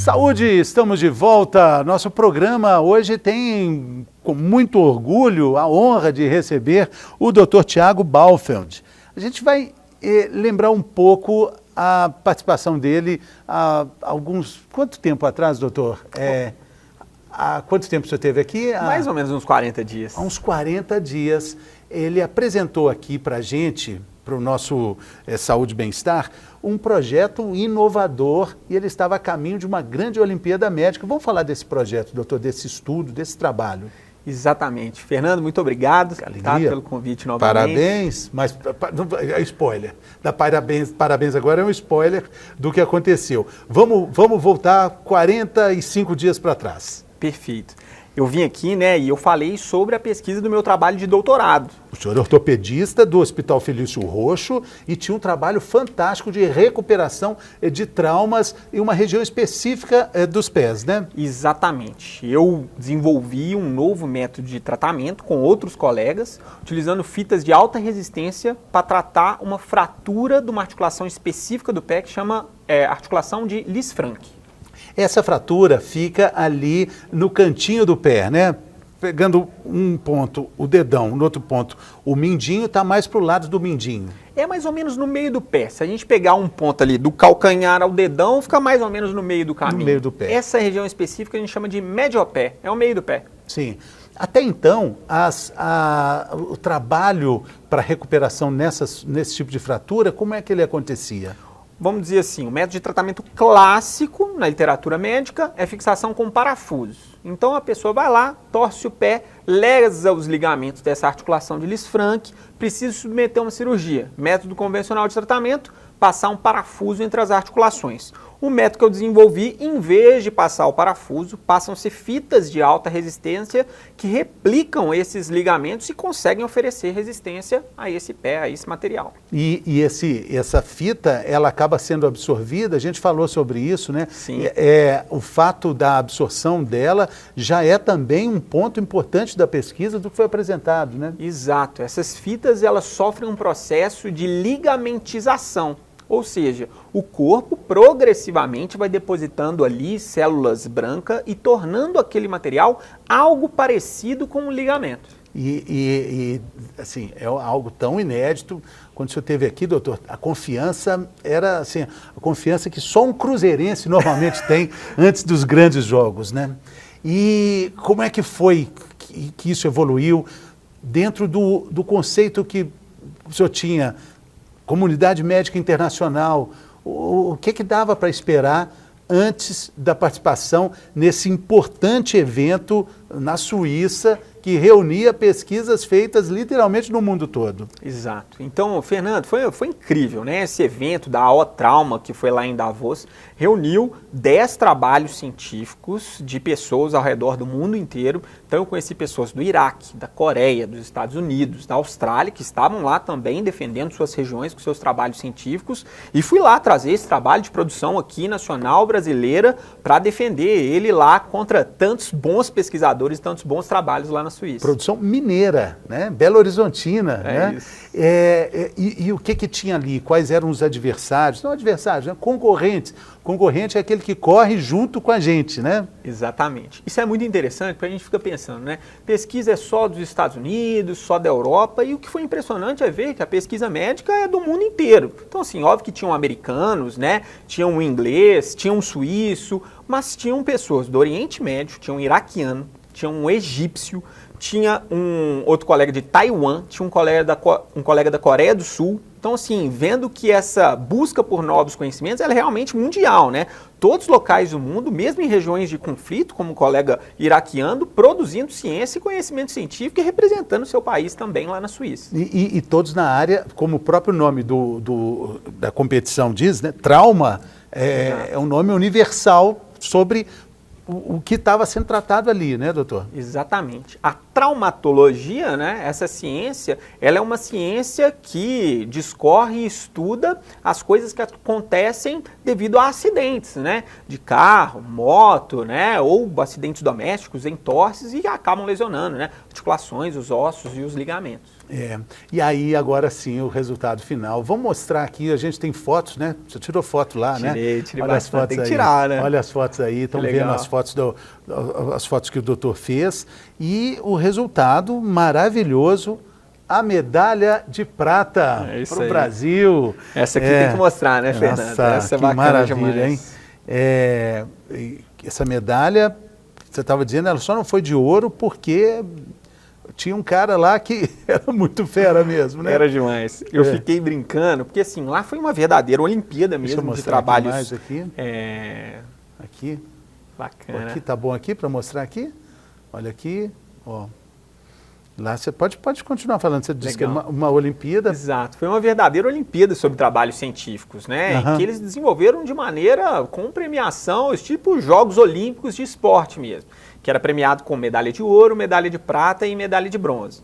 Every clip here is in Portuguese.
Saúde, estamos de volta. Nosso programa hoje tem, com muito orgulho, a honra de receber o Dr. Tiago Baufeld. A gente vai lembrar um pouco a participação dele há alguns... Quanto tempo atrás, doutor? Há quanto tempo você esteve aqui? Mais ou menos uns 40 dias. Há uns 40 dias. Ele apresentou aqui para a gente, para o nosso Saúde e Bem-Estar, um projeto inovador e ele estava a caminho de uma grande Olimpíada Médica. Vamos falar desse projeto, doutor, desse estudo, desse trabalho. Exatamente. Fernando, muito obrigado pelo convite novamente. Parabéns, mas é spoiler. Parabéns agora é um spoiler do que aconteceu. Vamos voltar 45 dias para trás. Perfeito. Eu vim aqui, e eu falei sobre a pesquisa do meu trabalho de doutorado. O senhor é ortopedista do Hospital Felício Roxo e tinha um trabalho fantástico de recuperação de traumas em uma região específica dos pés, né? Exatamente. Eu desenvolvi um novo método de tratamento com outros colegas, utilizando fitas de alta resistência para tratar uma fratura de uma articulação específica do pé que chama articulação de Lisfranc. Essa fratura fica ali no cantinho do pé, né? Pegando um ponto, o dedão, no outro ponto, o mindinho está mais para o lado do mindinho. É mais ou menos no meio do pé. Se a gente pegar um ponto ali do calcanhar ao dedão, fica mais ou menos no meio do caminho. No meio do pé. Essa região específica a gente chama de mediopé, é o meio do pé. Sim. Até então, o trabalho para recuperação nesse tipo de fratura, como é que ele acontecia? Vamos dizer assim, o método de tratamento clássico na literatura médica é fixação com parafuso. Então a pessoa vai lá, torce o pé, lesa os ligamentos dessa articulação de Lisfranc, precisa submeter uma cirurgia. Método convencional de tratamento, passar um parafuso entre as articulações. O método que eu desenvolvi, em vez de passar o parafuso, passam-se fitas de alta resistência que replicam esses ligamentos e conseguem oferecer resistência a esse pé, a esse material. E essa fita, ela acaba sendo absorvida, a gente falou sobre isso, né? Sim. O fato da absorção dela já é também um ponto importante da pesquisa do que foi apresentado, né? Exato. Essas fitas, elas sofrem um processo de ligamentização. Ou seja, o corpo progressivamente vai depositando ali células brancas e tornando aquele material algo parecido com um ligamento. Assim, é algo tão inédito. Quando o senhor esteve aqui, doutor, a confiança era assim, a confiança que só um cruzeirense normalmente tem antes dos grandes jogos, né? E como é que foi que isso evoluiu dentro do conceito que o senhor tinha? Comunidade médica internacional, o que dava para esperar antes da participação nesse importante evento na Suíça, que reunia pesquisas feitas literalmente no mundo todo? Exato. Então, Fernando, foi incrível, né? Esse evento da AO Trauma, que foi lá em Davos, reuniu 10 trabalhos científicos de pessoas ao redor do mundo inteiro. Então, eu conheci pessoas do Iraque, da Coreia, dos Estados Unidos, da Austrália, que estavam lá também defendendo suas regiões com seus trabalhos científicos. E fui lá trazer esse trabalho de produção aqui nacional brasileira para defender ele lá contra tantos bons pesquisadores, tantos bons trabalhos lá na Suíça. Produção mineira, né? Belo Horizontina, né? Isso. E o que tinha ali? Quais eram os adversários? Não adversários, né? Concorrentes. Concorrente é aquele que corre junto com a gente, né? Exatamente. Isso é muito interessante, porque a gente fica pensando, né? Pesquisa é só dos Estados Unidos, só da Europa, e o que foi impressionante é ver que a pesquisa médica é do mundo inteiro. Então, assim, óbvio que tinham americanos, né? Tinham um inglês, tinham um suíço, mas tinham pessoas do Oriente Médio, tinha um iraquiano, tinha um egípcio, tinha um outro colega de Taiwan, tinha um colega da Coreia do Sul. Então, assim, vendo que essa busca por novos conhecimentos ela é realmente mundial, né? Todos os locais do mundo, mesmo em regiões de conflito, como o colega iraquiano, produzindo ciência e conhecimento científico e representando o seu país também lá na Suíça. E todos na área, como o próprio nome da competição diz, né? Trauma é um nome universal sobre o que estava sendo tratado ali, né, doutor? Exatamente. A traumatologia, né, essa ciência, ela é uma ciência que discorre e estuda as coisas que acontecem devido a acidentes, né, de carro, moto, né, ou acidentes domésticos, entorses e acabam lesionando, né, articulações, os ossos e os ligamentos. E aí agora sim o resultado final. Vamos mostrar aqui, a gente tem fotos, né? Você tirou foto lá, né? Tirei Olha as fotos tem que aí. tirar, né? Olha as fotos aí, estão vendo as fotos que o doutor fez e o resultado maravilhoso, a medalha de prata para o Brasil. Essa aqui tem que mostrar, né, Fernando? Nossa, essa é que bacana maravilha, demais. hein? Essa medalha, você estava dizendo, ela só não foi de ouro porque tinha um cara lá que era muito fera mesmo, né? Era demais. Eu fiquei brincando, porque assim, lá foi uma verdadeira Olimpíada mesmo de trabalhos. Mais aqui. Aqui. Bacana. Aqui tá bom aqui para mostrar aqui? Olha aqui, ó. Lá você pode continuar falando, você disse que é uma Olimpíada. Exato, foi uma verdadeira Olimpíada sobre trabalhos científicos, né? Que eles desenvolveram de maneira com premiação, tipo Jogos Olímpicos de esporte mesmo, que era premiado com medalha de ouro, medalha de prata e medalha de bronze.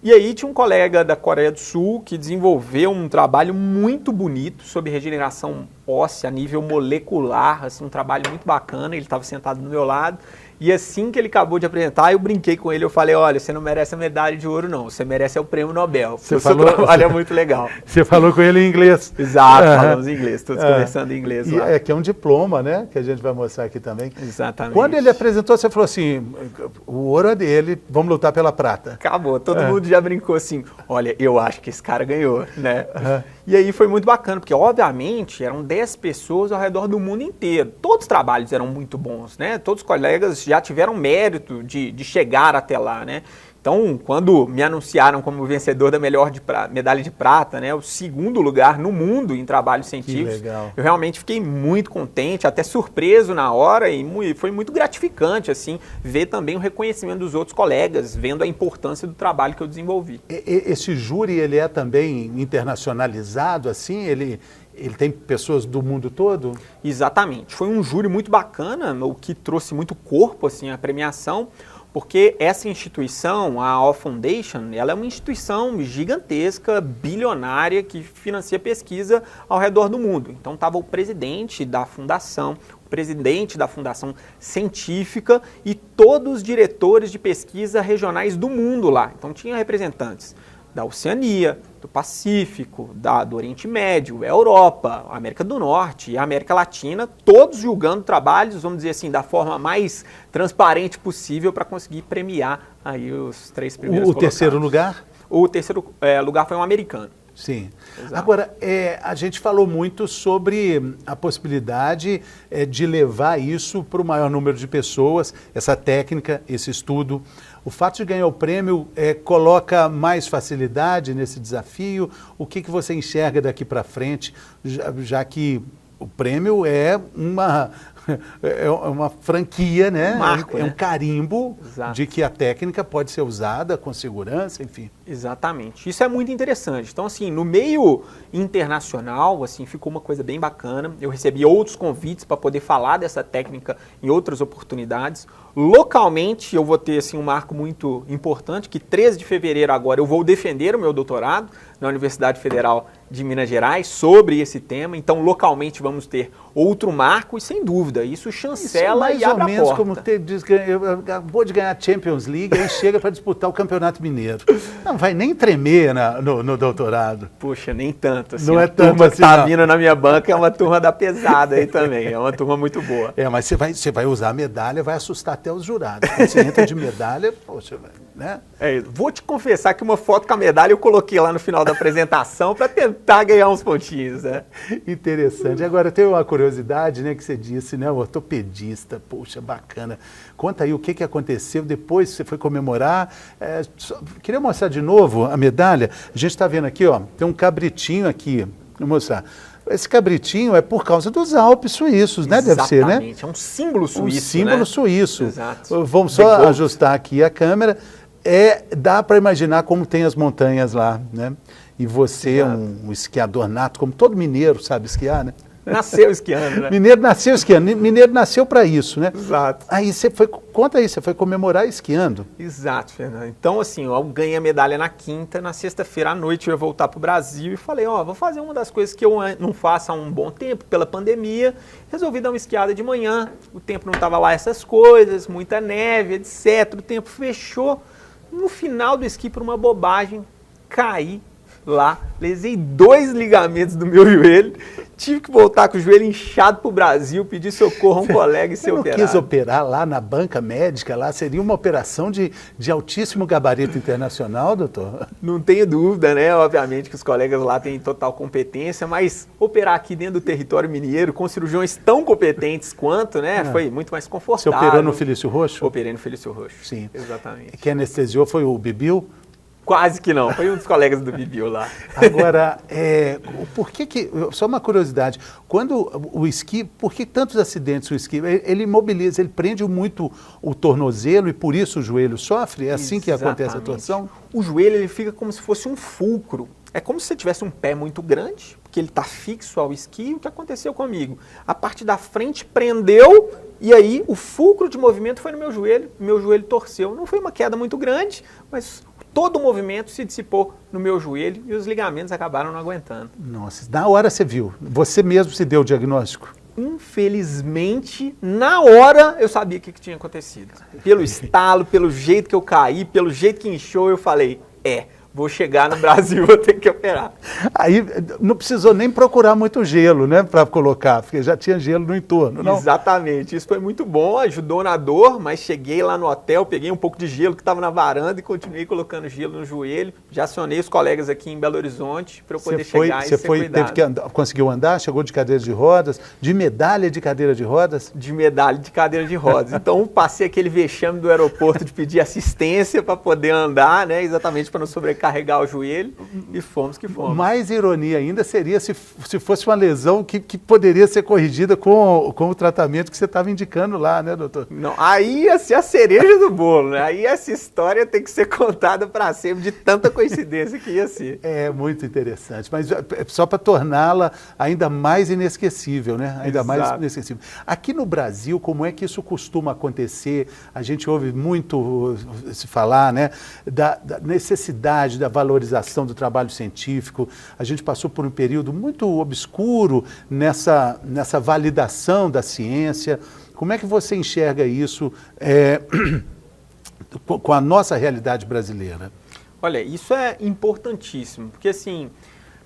E aí tinha um colega da Coreia do Sul que desenvolveu um trabalho muito bonito sobre regeneração óssea a nível molecular, assim, um trabalho muito bacana, ele estava sentado do meu lado. E assim que ele acabou de apresentar, eu brinquei com ele, eu falei, olha, você não merece a medalha de ouro não, você merece o prêmio Nobel, porque o seu trabalho é muito legal. Você falou com ele em inglês. Exato, falamos em inglês, todos conversando em inglês lá. E aqui é um diploma, né, que a gente vai mostrar aqui também. Exatamente. Quando ele apresentou, você falou assim, o ouro é dele, vamos lutar pela prata. Acabou, todo mundo já brincou assim, olha, eu acho que esse cara ganhou, né? E aí foi muito bacana, porque obviamente eram 10 pessoas ao redor do mundo inteiro. Todos os trabalhos eram muito bons, né? Todos os colegas já tiveram mérito de chegar até lá, né? Então, quando me anunciaram como vencedor da melhor medalha de prata, né, o segundo lugar no mundo em trabalhos científicos, eu realmente fiquei muito contente, até surpreso na hora e foi muito gratificante, assim, ver também o reconhecimento dos outros colegas, vendo a importância do trabalho que eu desenvolvi. Esse júri, ele é também internacionalizado, assim? Ele tem pessoas do mundo todo? Exatamente. Foi um júri muito bacana, o que trouxe muito corpo, assim, à premiação, porque essa instituição, a O Foundation, ela é uma instituição gigantesca, bilionária, que financia pesquisa ao redor do mundo. Então estava o presidente da fundação, o presidente da fundação científica e todos os diretores de pesquisa regionais do mundo lá. Então tinha representantes da Oceania, do Pacífico, do Oriente Médio, Europa, América do Norte e América Latina, todos julgando trabalhos, vamos dizer assim, da forma mais transparente possível para conseguir premiar aí os 3 primeiros colocados. Terceiro lugar? O terceiro lugar foi um americano. Sim. Exato. Agora, a gente falou muito sobre a possibilidade de levar isso para o maior número de pessoas, essa técnica, esse estudo. O fato de ganhar o prêmio coloca mais facilidade nesse desafio? O que você enxerga daqui para frente, já que o prêmio é uma franquia, né? Marco, um carimbo. Exato. De que a técnica pode ser usada com segurança, enfim. Exatamente. Isso é muito interessante. Então, assim, no meio internacional, assim, ficou uma coisa bem bacana. Eu recebi outros convites para poder falar dessa técnica em outras oportunidades. Localmente, eu vou ter, assim, um marco muito importante, que 13 de fevereiro agora eu vou defender o meu doutorado na Universidade Federal de Minas Gerais sobre esse tema. Então, localmente, vamos ter outro marco e, sem dúvida, isso chancela e abre a porta. Mais ou menos como acabou de ganhar a Champions League e chega para disputar o Campeonato Mineiro. Não vai nem tremer no doutorado. Poxa, nem tanto. Assim, não é a tanto turma assim, que está vindo na minha banca é uma turma da pesada aí também. É uma turma muito boa. Mas você vai usar a medalha, vai assustar até os jurados. Quando você entra de medalha, poxa, né? Vou te confessar que uma foto com a medalha eu coloquei lá no final da apresentação para tentar ganhar uns pontinhos, né? Interessante. Agora, tem uma curiosidade, né, que você disse, né, o ortopedista, poxa, bacana. Conta aí o que aconteceu depois que você foi comemorar. Queria mostrar de novo a medalha. A gente está vendo aqui, ó, tem um cabritinho aqui. Vou mostrar. Esse cabritinho é por causa dos Alpes suíços, né? Exatamente. Deve ser, né? É um símbolo suíço, um símbolo suíço. Exato. Vamos só ajustar aqui a câmera. Dá para imaginar como tem as montanhas lá, né? E você é um esquiador nato, como todo mineiro sabe esquiar, né? Nasceu esquiando, né? Mineiro nasceu esquiando, mineiro nasceu para isso, né? Exato. Aí você foi, conta aí, você foi comemorar esquiando. Exato, Fernando. Então, assim, eu ganhei a medalha na quinta, na sexta-feira à noite eu ia voltar para o Brasil e falei, vou fazer uma das coisas que eu não faço há um bom tempo, pela pandemia. Resolvi dar uma esquiada de manhã, o tempo não estava lá essas coisas, muita neve, etc. O tempo fechou. No final do esqui, por uma bobagem, caí lá, lesei 2 ligamentos do meu joelho, tive que voltar com o joelho inchado pro Brasil, pedir socorro a um colega e ser operado. Você não quis operar lá na banca médica, lá seria uma operação de altíssimo gabarito internacional, doutor? Não tenho dúvida, né? Obviamente que os colegas lá têm total competência, mas operar aqui dentro do território mineiro, com cirurgiões tão competentes quanto, né? Foi muito mais confortável. Você operou no Felício Roxo? Operei no Felício Roxo. Sim. Exatamente. Quem anestesiou foi o Bibil? Quase que não, foi um dos colegas do Bibil lá. Agora, por que, só uma curiosidade, quando o esqui, por que tantos acidentes o esqui? Ele imobiliza, ele prende muito o tornozelo e por isso o joelho sofre? É assim que acontece a torção? O joelho ele fica como se fosse um fulcro. É como se você tivesse um pé muito grande, porque ele está fixo ao esqui. O que aconteceu comigo? A parte da frente prendeu e aí o fulcro de movimento foi no meu joelho torceu. Não foi uma queda muito grande, mas todo o movimento se dissipou no meu joelho e os ligamentos acabaram não aguentando. Nossa, na hora você viu, você mesmo se deu o diagnóstico? Infelizmente, na hora eu sabia o que tinha acontecido. Pelo estalo, pelo jeito que eu caí, pelo jeito que inchou, eu falei, vou chegar no Brasil, vou ter que operar. Aí não precisou nem procurar muito gelo, né, para colocar, porque já tinha gelo no entorno, não? Exatamente, isso foi muito bom, ajudou na dor, mas cheguei lá no hotel, peguei um pouco de gelo que estava na varanda e continuei colocando gelo no joelho. Já acionei os colegas aqui em Belo Horizonte para eu poder chegar e ser cuidado. Teve que andar, conseguiu andar, chegou de cadeira de rodas, de medalha de cadeira de rodas? De medalha de cadeira de rodas. Então passei aquele vexame do aeroporto de pedir assistência para poder andar, né, exatamente para não sobrecarregar o joelho e fomos que fomos. Mais ironia ainda seria se fosse uma lesão que poderia ser corrigida com o tratamento que você estava indicando lá, né, doutor? Não, aí ia ser a cereja do bolo, né? Aí essa história tem que ser contada para sempre de tanta coincidência que ia ser. É muito interessante, mas só para torná-la ainda mais inesquecível, né? Ainda mais inesquecível. Aqui no Brasil, como é que isso costuma acontecer? A gente ouve muito se falar, né, da necessidade da valorização do trabalho científico. A gente passou por um período muito obscuro nessa validação da ciência. Como é que você enxerga isso com a nossa realidade brasileira? Olha, isso é importantíssimo, porque assim,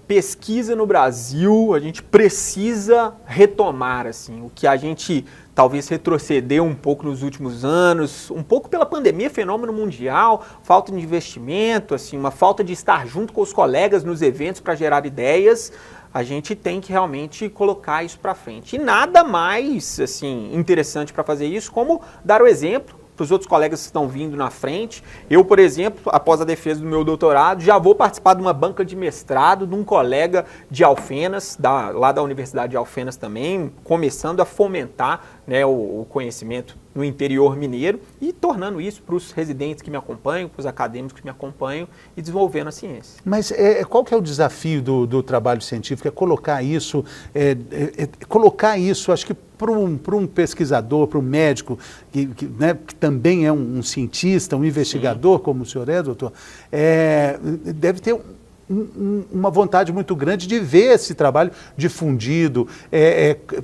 pesquisa no Brasil, a gente precisa retomar, assim, o que a gente talvez retrocedeu um pouco nos últimos anos, um pouco pela pandemia, fenômeno mundial, falta de investimento, assim, uma falta de estar junto com os colegas nos eventos para gerar ideias. A gente tem que realmente colocar isso para frente. E nada mais assim, interessante para fazer isso como dar o exemplo para os outros colegas que estão vindo na frente. Eu, por exemplo, após a defesa do meu doutorado, já vou participar de uma banca de mestrado de um colega de Alfenas, lá da Universidade de Alfenas também, começando a fomentar, né, o conhecimento no interior mineiro e tornando isso para os residentes que me acompanham, para os acadêmicos que me acompanham e desenvolvendo a ciência. Mas qual que é o desafio do trabalho científico? É colocar isso, acho que para um pesquisador, para um médico, né, que também é um cientista, um investigador, como o senhor é, doutor, deve ter uma vontade muito grande de ver esse trabalho difundido,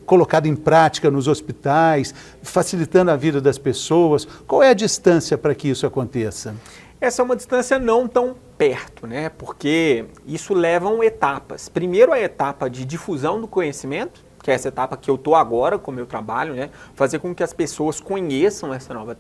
colocado em prática nos hospitais, facilitando a vida das pessoas. Qual é a distância para que isso aconteça? Essa é uma distância não tão perto, né? Porque isso levam etapas. Primeiro a etapa de difusão do conhecimento, que é essa etapa que eu estou agora com o meu trabalho, né? Fazer com que as pessoas conheçam essa nova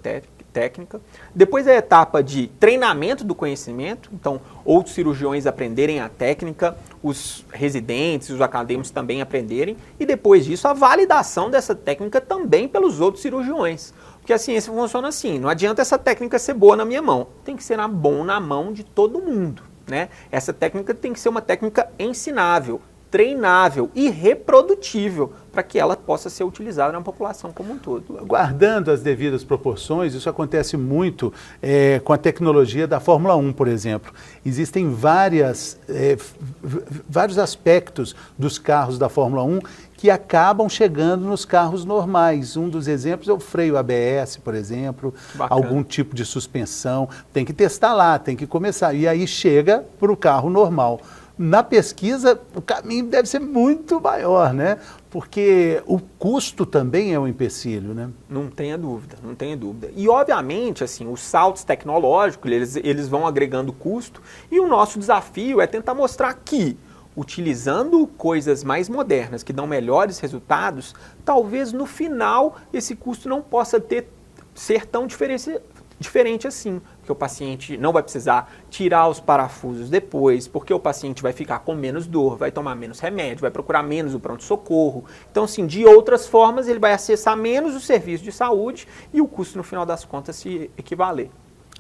técnica. Depois a etapa de treinamento do conhecimento, então outros cirurgiões aprenderem a técnica, os residentes, os acadêmicos também aprenderem, e depois disso a validação dessa técnica também pelos outros cirurgiões. Porque a ciência funciona assim, não adianta essa técnica ser boa na minha mão, tem que ser bom na mão de todo mundo, né? Essa técnica tem que ser uma técnica ensinável. treinável e reprodutível para que ela possa ser utilizada na população como um todo. Guardando as devidas proporções, isso acontece muito com a tecnologia da Fórmula 1, por exemplo. Existem vários aspectos dos carros da Fórmula 1 que acabam chegando nos carros normais. Um dos exemplos é o freio ABS, por exemplo, algum tipo de suspensão. Tem que testar lá, tem que começar. E aí chega para o carro normal. Na pesquisa, o caminho deve ser muito maior, né? Porque o custo também é um empecilho, né? Não tenha dúvida, não tenha dúvida. E, obviamente, assim, os saltos tecnológicos, eles vão agregando custo, e o nosso desafio é tentar mostrar que, utilizando coisas mais modernas, que dão melhores resultados, talvez no final esse custo não possa ser tão diferente assim, porque o paciente não vai precisar tirar os parafusos depois, porque o paciente vai ficar com menos dor, vai tomar menos remédio, vai procurar menos o pronto-socorro. Então, assim, de outras formas, ele vai acessar menos o serviço de saúde e o custo, no final das contas, se equivaler.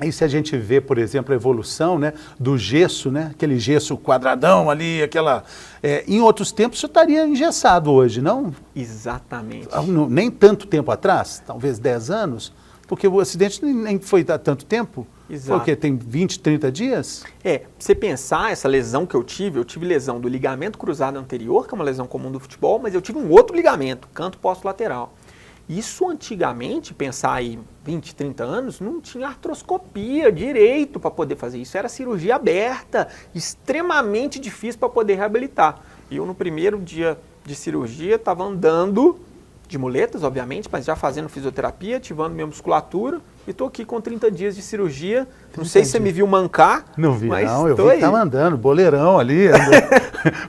Aí se a gente vê, por exemplo, a evolução, né, do gesso, né, aquele gesso quadradão ali, em outros tempos isso estaria engessado hoje, não? Exatamente. Nem tanto tempo atrás, talvez 10 anos, porque o acidente nem foi há tanto tempo. Exato. Foi o quê? Tem 20, 30 dias? Você pensar essa lesão que eu tive lesão do ligamento cruzado anterior, que é uma lesão comum do futebol, mas eu tive um outro ligamento, canto posto-lateral. Isso antigamente, pensar aí 20, 30 anos, não tinha artroscopia direito para poder fazer isso. Era cirurgia aberta, extremamente difícil para poder reabilitar. E eu no primeiro dia de cirurgia estava andando de muletas, obviamente, mas já fazendo fisioterapia, ativando minha musculatura. E estou aqui com 30 dias de cirurgia. Não sei se você me viu mancar. Não vi, mas não. Eu vi que estava andando, boleirão ali.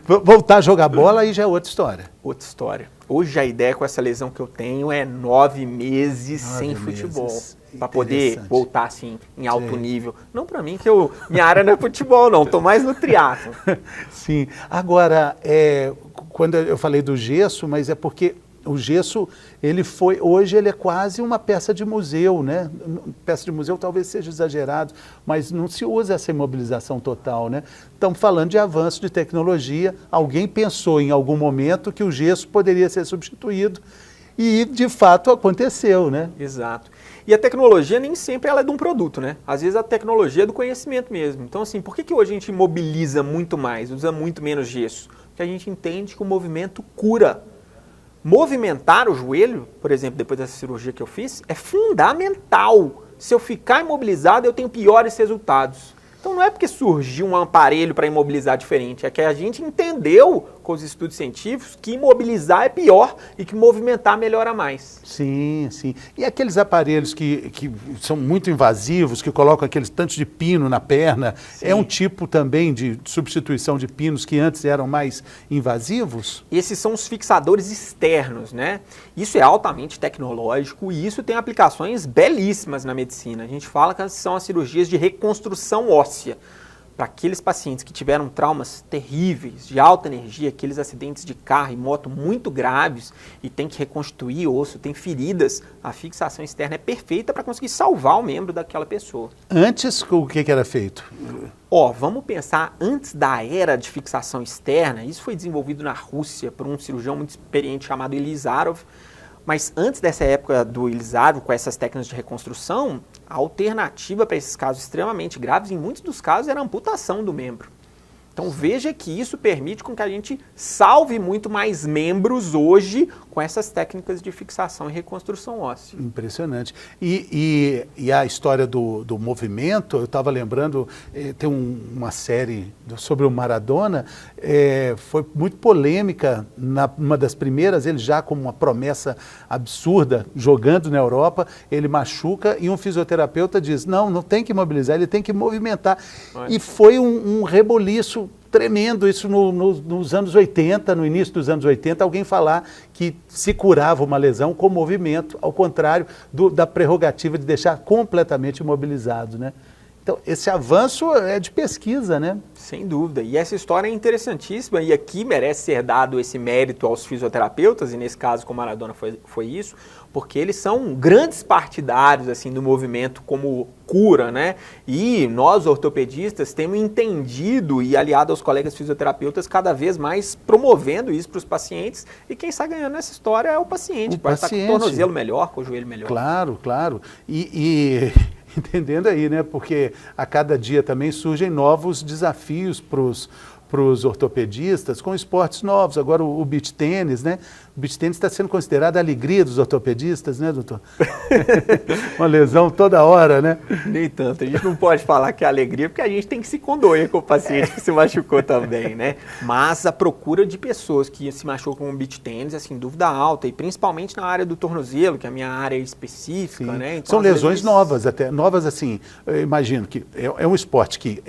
Voltar a jogar bola, aí já é outra história. Outra história. Hoje a ideia com essa lesão que eu tenho é 9 meses sem futebol. Para poder voltar assim em alto nível. Não para mim, que minha área não é futebol, não. Estou mais no triatlo. Sim. Agora, quando eu falei do gesso, mas é porque o gesso, hoje ele é quase uma peça de museu, né? Peça de museu talvez seja exagerado, mas não se usa essa imobilização total, né? Estamos falando de avanço de tecnologia, alguém pensou em algum momento que o gesso poderia ser substituído e de fato aconteceu, né? Exato. E a tecnologia nem sempre ela é de um produto, né? Às vezes a tecnologia é do conhecimento mesmo. Então assim, por que hoje a gente imobiliza muito mais, usa muito menos gesso? Porque a gente entende que o movimento cura. Movimentar o joelho, por exemplo, depois dessa cirurgia que eu fiz, é fundamental. Se eu ficar imobilizado, eu tenho piores resultados. Então não é porque surgiu um aparelho para imobilizar diferente, é que a gente entendeu com os estudos científicos que imobilizar é pior e que movimentar melhora mais. Sim, sim. E aqueles aparelhos que são muito invasivos, que colocam aqueles tantos de pino na perna, sim, é um tipo também de substituição de pinos que antes eram mais invasivos? Esses são os fixadores externos, né? Isso é altamente tecnológico e isso tem aplicações belíssimas na medicina. A gente fala que são as cirurgias de reconstrução óssea. Para aqueles pacientes que tiveram traumas terríveis, de alta energia, aqueles acidentes de carro e moto muito graves e tem que reconstruir osso, tem feridas, a fixação externa é perfeita para conseguir salvar o membro daquela pessoa. Antes, o que era feito? Vamos pensar antes da era de fixação externa, isso foi desenvolvido na Rússia por um cirurgião muito experiente chamado Ilizarov. Mas antes dessa época do Ilizarov, com essas técnicas de reconstrução, a alternativa para esses casos extremamente graves, em muitos dos casos, era a amputação do membro. Então veja que isso permite com que a gente salve muito mais membros hoje com essas técnicas de fixação e reconstrução óssea. Impressionante. E a história do movimento, eu estava lembrando, tem uma série sobre o Maradona, foi muito polêmica, uma das primeiras, ele já como uma promessa absurda, jogando na Europa, ele machuca e um fisioterapeuta diz, não tem que imobilizar, ele tem que movimentar. E foi um reboliço tremendo isso nos anos 80, no início dos anos 80, alguém falar que se curava uma lesão com movimento, ao contrário da prerrogativa de deixar completamente imobilizado, né? Então, esse avanço é de pesquisa, né? Sem dúvida. E essa história é interessantíssima e aqui merece ser dado esse mérito aos fisioterapeutas, e nesse caso com o Maradona foi isso, porque eles são grandes partidários assim, do movimento como cura, né? E nós, ortopedistas, temos entendido e aliado aos colegas fisioterapeutas cada vez mais promovendo isso para os pacientes, e quem está ganhando nessa história é o paciente, que vai estar com o tornozelo melhor, com o joelho melhor. Claro, claro. E entendendo aí, né? Porque a cada dia também surgem novos desafios para os ortopedistas com esportes novos. Agora o beach tênis, né? O beach tênis está sendo considerado a alegria dos ortopedistas, né, doutor? Uma lesão toda hora, né? Nem tanto. A gente não pode falar que é alegria, porque a gente tem que se condoer com o paciente que se machucou também, né? Mas a procura de pessoas que se machucam com beach tênis é, sem dúvida, alta, e principalmente na área do tornozelo, que é a minha área específica, Sim. né? Então, são lesões novas, até novas assim. Eu imagino que é um esporte que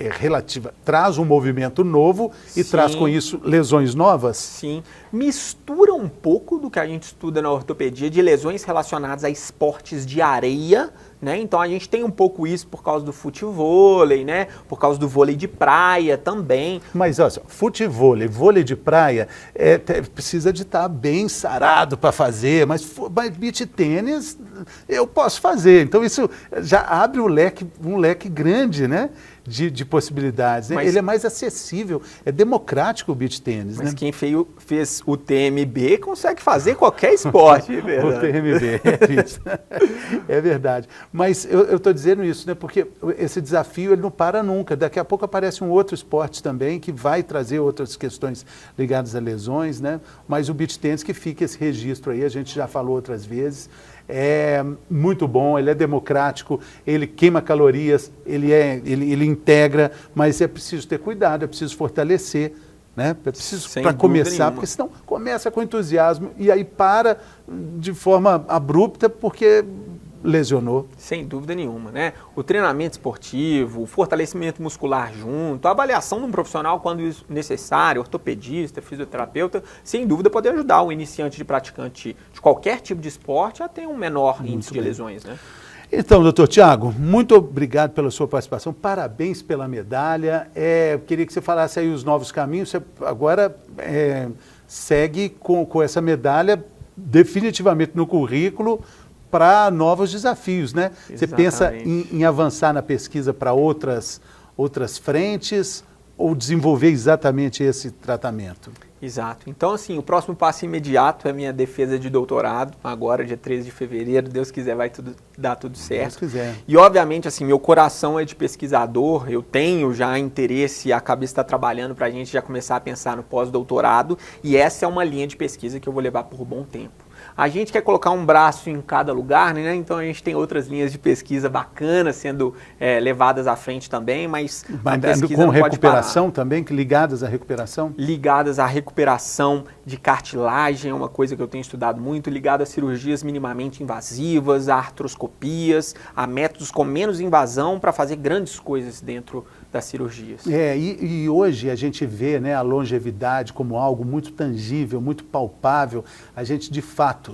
traz um movimento novo e traz com isso lesões novas. Sim. Mistura um pouco do que a gente estuda na ortopedia de lesões relacionadas a esportes de areia, né? Então a gente tem um pouco isso por causa do futevôlei, né? Por causa do vôlei de praia também. Mas olha, futevôlei, vôlei de praia, precisa de estar bem sarado para fazer, mas beach tênis eu posso fazer. Então isso já abre um leque grande, né? De possibilidades. Né? Ele é mais acessível, é democrático o beach tênis. Mas né? quem fez o TMB consegue fazer qualquer esporte. É verdade. O TMB, é verdade. Mas eu estou dizendo isso, né? Porque esse desafio ele não para nunca. Daqui a pouco aparece um outro esporte também que vai trazer outras questões ligadas a lesões, né? Mas o beach tênis que fica esse registro aí, a gente já falou outras vezes. É muito bom, ele é democrático, ele queima calorias, ele integra, mas é preciso ter cuidado, é preciso fortalecer, né? É preciso para começar, porque senão começa com entusiasmo e aí para de forma abrupta porque lesionou. Sem dúvida nenhuma, né? O treinamento esportivo, o fortalecimento muscular junto, a avaliação de um profissional quando isso necessário, ortopedista, fisioterapeuta, sem dúvida pode ajudar o iniciante de praticante de qualquer tipo de esporte a ter um menor índice de lesões, né? Então, doutor Tiago, muito obrigado pela sua participação, parabéns pela medalha. Eu queria que você falasse aí os novos caminhos, você agora segue com essa medalha definitivamente no currículo para novos desafios, né? Exatamente. Você pensa em avançar na pesquisa para outras frentes ou desenvolver exatamente esse tratamento? Exato. Então, assim, o próximo passo imediato é a minha defesa de doutorado, agora, dia 13 de fevereiro, Deus quiser, vai dar tudo certo. Deus quiser. E, obviamente, assim, meu coração é de pesquisador, eu tenho já interesse, a cabeça está trabalhando para a gente já começar a pensar no pós-doutorado, e essa é uma linha de pesquisa que eu vou levar por um bom tempo. A gente quer colocar um braço em cada lugar, né? Então a gente tem outras linhas de pesquisa bacanas sendo levadas à frente também, mas a pesquisa com não recuperação pode parar. também, ligadas à recuperação? Ligadas à recuperação de cartilagem, é uma coisa que eu tenho estudado muito, ligado a cirurgias minimamente invasivas, a artroscopias, a métodos com menos invasão para fazer grandes coisas dentro das cirurgias. E hoje a gente vê, né, a longevidade como algo muito tangível, muito palpável. A gente, de fato,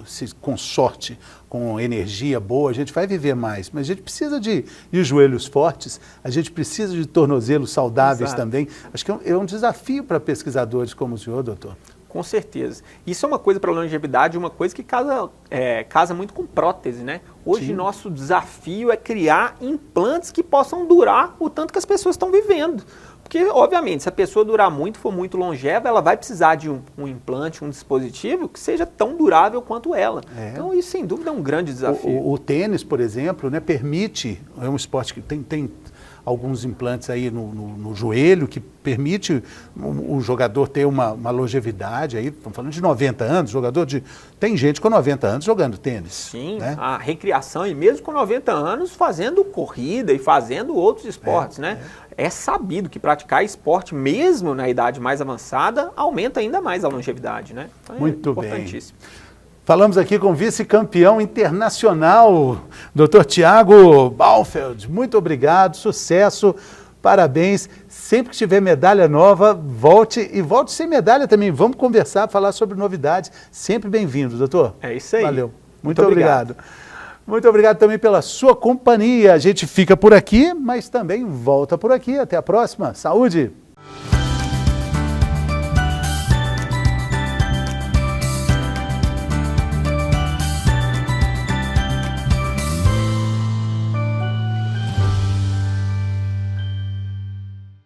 com sorte, com energia boa, a gente vai viver mais. Mas a gente precisa de joelhos fortes, a gente precisa de tornozelos saudáveis. Exato. Também. Acho que é um desafio para pesquisadores como o senhor, doutor. Com certeza. Isso é uma coisa para a longevidade, uma coisa que casa muito com prótese, né? Hoje, sim, nosso desafio é criar implantes que possam durar o tanto que as pessoas estão vivendo. Porque, obviamente, se a pessoa durar muito, for muito longeva, ela vai precisar de um implante, um dispositivo que seja tão durável quanto ela. Então, isso, sem dúvida, é um grande desafio. O tênis, por exemplo, né, permite, é um esporte que tem alguns implantes aí no joelho que permite o jogador ter uma longevidade, aí estamos falando de 90 anos, tem gente com 90 anos jogando tênis. Sim, né? A recreação, e mesmo com 90 anos fazendo corrida e fazendo outros esportes, né? É sabido que praticar esporte, mesmo na idade mais avançada, aumenta ainda mais a longevidade, né? Então, muito importantíssimo. Bem. Falamos aqui com o vice-campeão internacional, Dr. Tiago Balfeld. Muito obrigado, sucesso, parabéns. Sempre que tiver medalha nova, volte sem medalha também. Vamos conversar, falar sobre novidades. Sempre bem-vindo, doutor. É isso aí. Valeu. Muito obrigado. Muito obrigado também pela sua companhia. A gente fica por aqui, mas também volta por aqui. Até a próxima. Saúde!